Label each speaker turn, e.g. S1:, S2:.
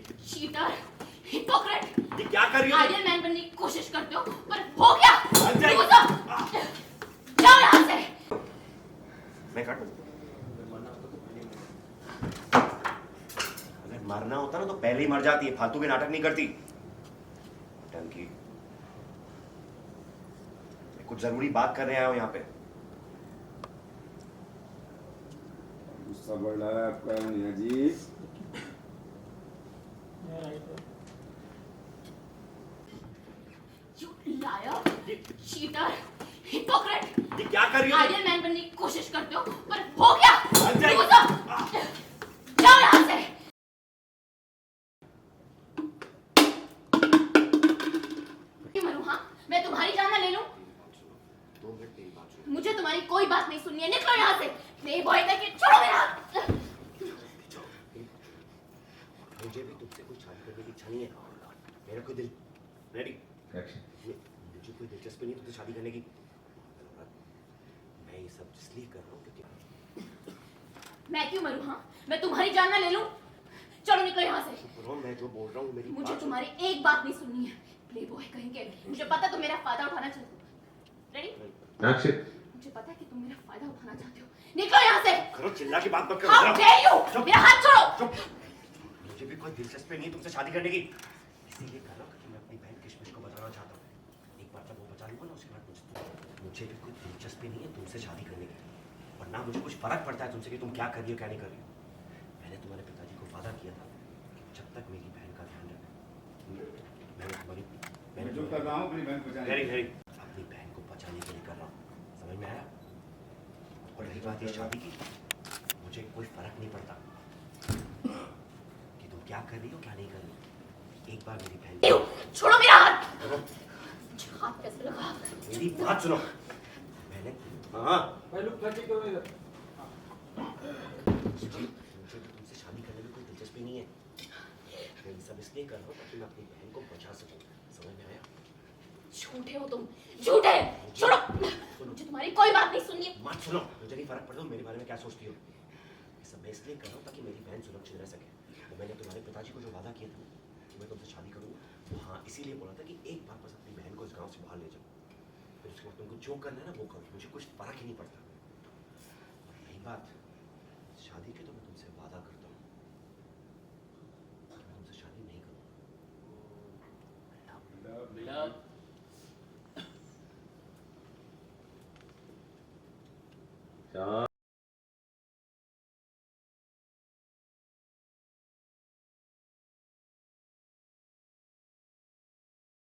S1: Cheater, hypocrite.
S2: ये क्या कर रही हो?
S1: आइडियल मैन बनने की कोशिश करते हो, पर हो क्या?
S2: अंजलि!
S1: जाओ यहाँ से।
S2: मैं काटूं? अगर मरना होता ना तो पहले ही मर जाती है, फालतू के नाटक नहीं करती। टंकी, कुछ जरूरी बात कर रहे आए हो यहाँ पे।
S3: गुस्सा बढ़ रहा है आपका मियां जी।
S1: You liar, cheater, hypocrite।
S2: ये क्या कर रही हो?
S1: आइडियल मैन बनने की कोशिश करते हो, पर हो क्या?
S2: अंजलि!
S1: जाओ यहाँ से। क्यों मरूं? हाँ, मैं तुम्हारी जान ना ले लूं?
S2: 2 मिनट मेरी बात सुनो।
S1: मुझे तुम्हारी कोई बात नहीं सुननी है, निकलो यहाँ से। प्ले बॉय तक छोड़ो मेरा हाथ।
S2: मुझे भी तुमसे कुछ शादी करने की इच्छा नहीं है। मेरा कोई दिल रेडी, मुझे कोई दिलचस्पी नहीं तुमसे शादी करने की। मैं ये सब इसलिए कर रहा हूँ क्योंकि
S1: मैं क्यों मरूं? हाँ, मैं तुम्हारी जान ना ले लूं? चलो निकलो यहाँ से।
S2: मैं जो बोल रहा हूँ मेरी
S1: मुझे
S2: बात
S1: तुम्हारी एक बात नहीं सुननी है। प्ले बॉय कहेंगे, मुझे पता तुम मेरा फायदा उठाना चाहते हो। रेडी? मुझे पता है कि तुम मेरा फायदा उठाना चाहते हो। निकलो यहाँ से।
S2: करो, चिल्ला के बात मत
S1: How
S2: करो।
S1: dare you? मेरा हाथ छोड़ो।
S2: मुझे भी कोई दिलचस्पी नहीं है तुमसे शादी करने की, इसीलिए कर रहा हूँ कि मैं अपनी बहन किशमिश को बताना चाहता हूँ। एक बार जब वो बचा लूंगा ना, उसके बाद मुझे भी कोई दिलचस्पी नहीं है तुमसे शादी करने की, और ना मुझे कुछ फर्क पड़ता है तुमसे कि तुम क्या कर रही हो क्या नहीं कर रही हो। मैंने तुम्हारे पिताजी को वादा किया था कि जब तक मेरी बहन का ध्यान रखा,
S3: मैं जो कर रहा हूँ अपनी बहन को बचाने के लिए।
S2: अपनी बहन को बचाने के लिए कर रहा हूँ, समझ में आया? और रही बात ये शादी की, मुझे कोई फर्क नहीं पड़ता कि तुम क्या कर रही हो क्या नहीं कर रही हो। एक बार मेरी बहन
S1: छोड़ो मेरा हाथ। मुझे हाथ कैसे लगा?
S2: मेरी बात सुनो। मैंने हाँ
S3: भाई लोग क्या क्यों इधर?
S2: मुझे तो तुमसे शादी करने में कोई दिलचस्पी नहीं है। मैं ये सब इसलिए कर रहा हूँ ताकि मैं अपनी बहन को बचा सकूं, समझ में आया?
S1: झूठे हो तुम, झूठे। छोड़ो, मुझे तुम्हारी कोई बात नहीं सुननी है।
S2: मत सुनो, मुझे नहीं फर्क पड़ता मेरे बारे में क्या सोचती हो। ये सब मैं इसलिए कर रहा हूँ ताकि मेरी बहन सुरक्षित रह सके। तो मैंने तुम्हारे पिताजी को जो वादा किया था कि मैं तुमसे शादी करूँगा, तो हाँ इसीलिए बोला था कि एक बार बस अपनी बहन को इस गाँव से बाहर ले जाओ, फिर उसके बाद तुमको जो करना है ना वो करो, मुझे कुछ फर्क ही नहीं पड़ता। और रही बात शादी की, तो मैं तुमसे वादा करता